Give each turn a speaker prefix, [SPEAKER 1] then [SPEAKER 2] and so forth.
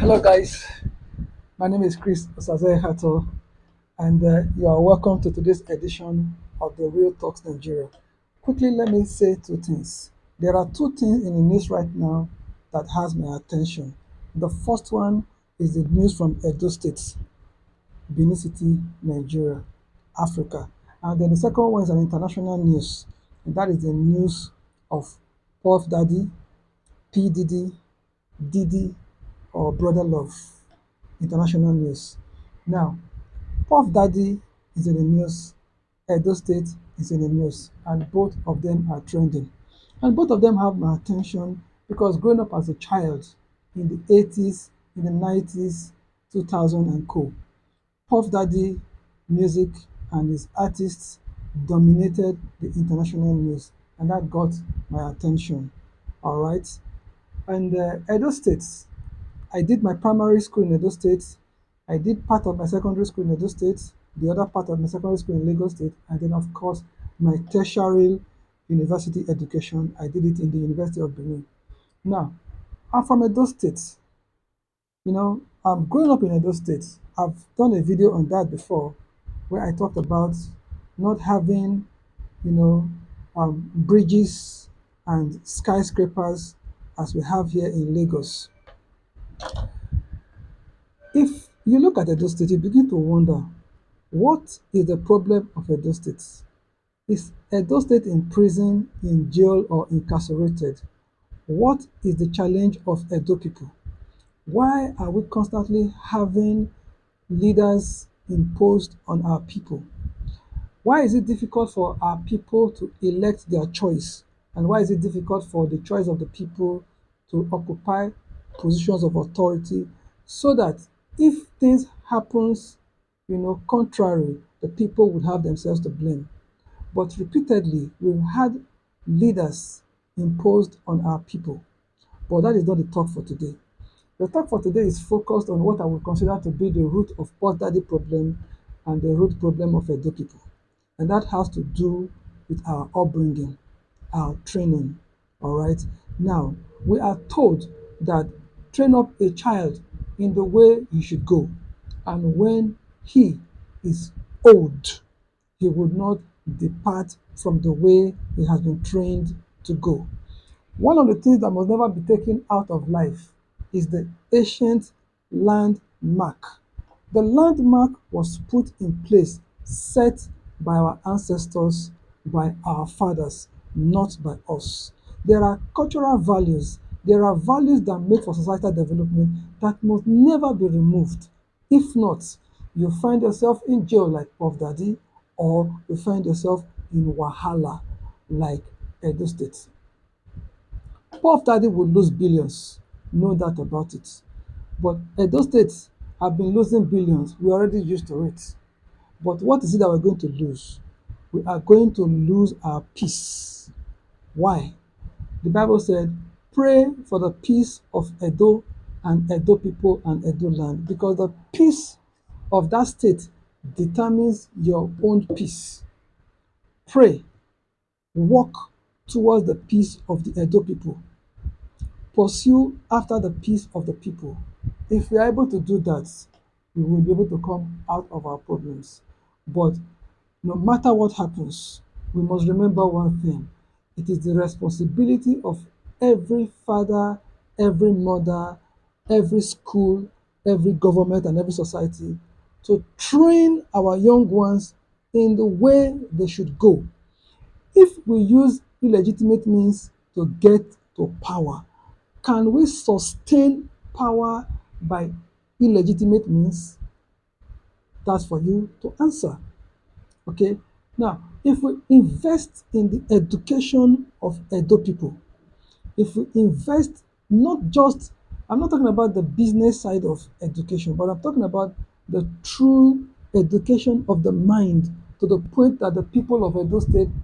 [SPEAKER 1] Hello, guys. My name is Chris Osaze Hato, and you are welcome to today's edition of the Real Talks Nigeria. Quickly, let me say two things. There are two things in the news right now that has my attention. The first one is the news from Edo State, Benin City, Nigeria, Africa, and then the second one is an international news, and that is the news of Puff Daddy, P Diddy, Diddy, or Brother Love. International news. Now, Puff Daddy is in the news, Edo State is in the news, and both of them are trending. And both of them have my attention because growing up as a child in the 80s, in the 90s, 2000 and co, Puff Daddy music and his artists dominated the international news, and that got my attention. All right. And Edo State, I did my primary school in Edo State. I did part of my secondary school in Edo State, the other part of my secondary school in Lagos State, and then, of course, my tertiary university education. I did it in the University of Benin. Now, I'm from Edo State. I'm growing up in Edo State. I've done a video on that before where I talked about not having, you know, bridges and skyscrapers as we have here in Lagos. If you look at Edo State, you begin to wonder, what is the problem of Edo State? Is Edo State in prison, in jail, or incarcerated? What is the challenge of Edo people? Why are we constantly having leaders imposed on our people? Why is it difficult for our people to elect their choice? And why is it difficult for the choice of the people to occupy positions of authority so that if things happens, contrary, the people would have themselves to blame? But repeatedly, we've had leaders imposed on our people. But that is not the talk for today. The talk for today is focused on what I would consider to be the root of Port Daddy problem and the root problem of Edo people. And that has to do with our upbringing, our training. All right. Now, we are told that train up a child in the way he should go, and when he is old, he would not depart from the way he has been trained to go. One of the things that must never be taken out of life is the ancient landmark. The landmark was put in place, set by our ancestors, by our fathers, not by us. There are cultural values, there are values that make for societal development that must never be removed. If not, you find yourself in jail like Puff Daddy, or you find yourself in Wahala like Edo State. Puff Daddy will lose billions, no doubt about it. But Edo State have been losing billions. We're already used to it. But what is it that we're going to lose? We are going to lose our peace. Why? The Bible said, pray for the peace of Edo and Edo people and Edo land, because the peace of that state determines your own peace. Pray, walk towards the peace of the Edo people. Pursue after the peace of the people. If we are able to do that, we will be able to come out of our problems. But no matter what happens, we must remember one thing. It is the responsibility of every father, every mother, every school, every government, and every society to train our young ones in the way they should go. If we use illegitimate means to get to power, can we sustain power by illegitimate means? That's for you to answer. Okay. Now, if we invest in the education of Edo people, if we invest not just, I'm not talking about the business side of education, but I'm talking about the true education of the mind to the point that the people of Edo State